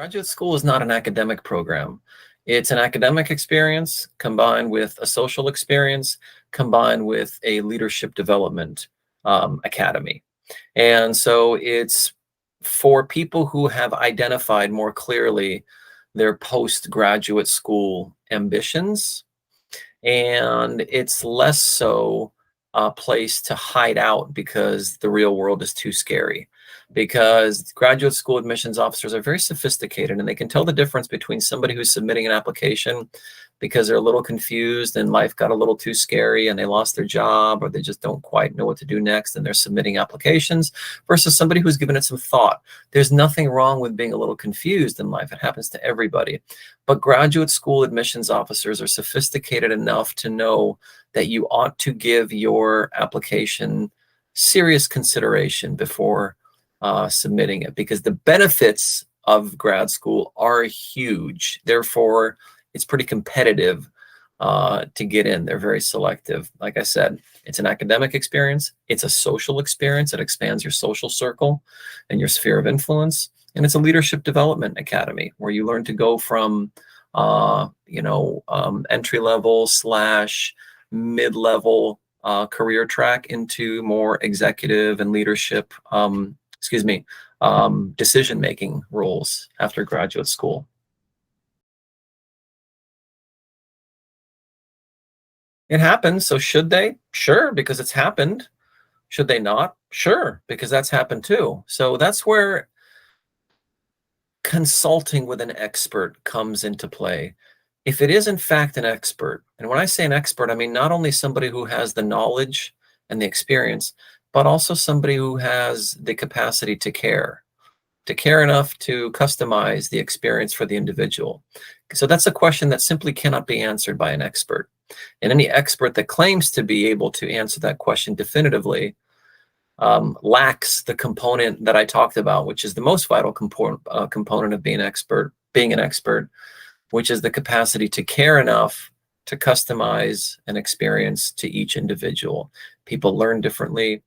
Graduate school is not an academic program. It's an academic experience combined with a social experience, combined with a leadership development academy. And so it's for people who have identified more clearly their postgraduate school ambitions, and it's less so a place to hide out because the real world is too scary. Because graduate school admissions officers are very sophisticated and they can tell the difference between somebody who's submitting an application because they're a little confused and life got a little too scary and they lost their job, or they just don't quite know what to do next and they're submitting applications, versus somebody who's given it some thought. There's nothing wrong with being a little confused in life. It happens to everybody. But graduate school admissions officers are sophisticated enough to know that you ought to give your application serious consideration before submitting it, because the benefits of grad school are huge. Therefore, it's pretty competitive to get in. They're very selective. Like I said, it's an academic experience. It's a social experience. It expands your social circle and your sphere of influence. And it's a leadership development academy where you learn to go from, entry level / mid-level career track into more executive and leadership, decision-making roles after graduate school. It happens. So should they? Sure, because it's happened. Should they not? Sure, because that's happened too. So that's where consulting with an expert comes into play. If it is in fact an expert, and when I say an expert, I mean not only somebody who has the knowledge and the experience, but also somebody who has the capacity to care enough to customize the experience for the individual. So that's a question that simply cannot be answered by an expert. And any expert that claims to be able to answer that question definitively lacks the component that I talked about, which is the most vital component of being an expert, which is the capacity to care enough to customize an experience to each individual. People learn differently.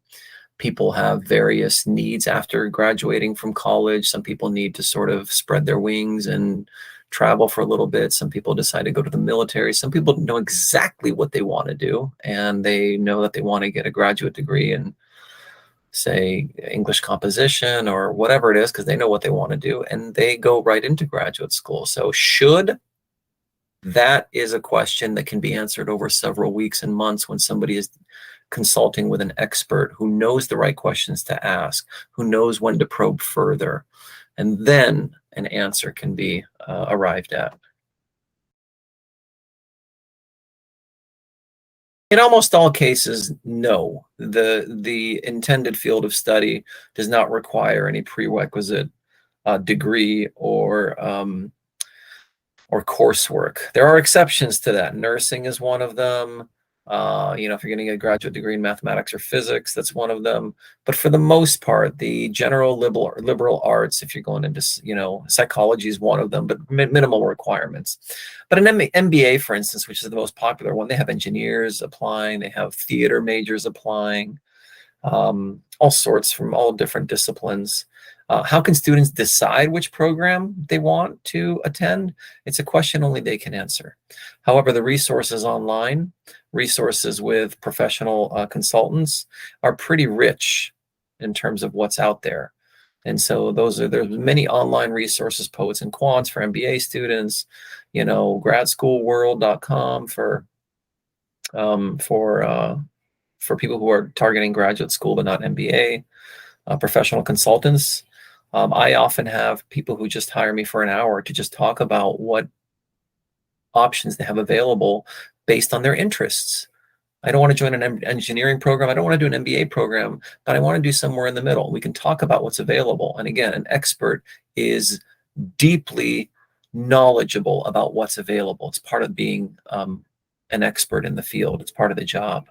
People have various needs after graduating from college. Some people need to sort of spread their wings and travel for a little bit. Some people decide to go to the military. Some people know exactly what they want to do, and they know that they want to get a graduate degree in, say, English composition or whatever it is, because they know what they want to do, and they go right into graduate school. So that is a question that can be answered over several weeks and months when somebody is consulting with an expert who knows the right questions to ask, who knows when to probe further, and then an answer can be arrived at. In almost all cases, no. The intended field of study does not require any prerequisite degree or coursework. There are exceptions to that. Nursing is one of them. If you're getting a graduate degree in mathematics or physics, that's one of them. But for the most part, the general liberal arts, if you're going into, psychology is one of them, but minimal requirements. But an MBA, for instance, which is the most popular one, they have engineers applying, they have theater majors applying, all sorts from all different disciplines. How can students decide which program they want to attend? It's a question only they can answer. However, the resources online, resources with professional consultants are pretty rich in terms of what's out there. And so there's many online resources, Poets and Quants for MBA students, gradschoolworld.com for people who are targeting graduate school but not MBA, professional consultants. I often have people who just hire me for an hour to just talk about what options they have available based on their interests. I don't want to join an engineering program. I don't want to do an MBA program, but I want to do somewhere in the middle. We can talk about what's available. And again, an expert is deeply knowledgeable about what's available. It's part of being an expert in the field. It's part of the job.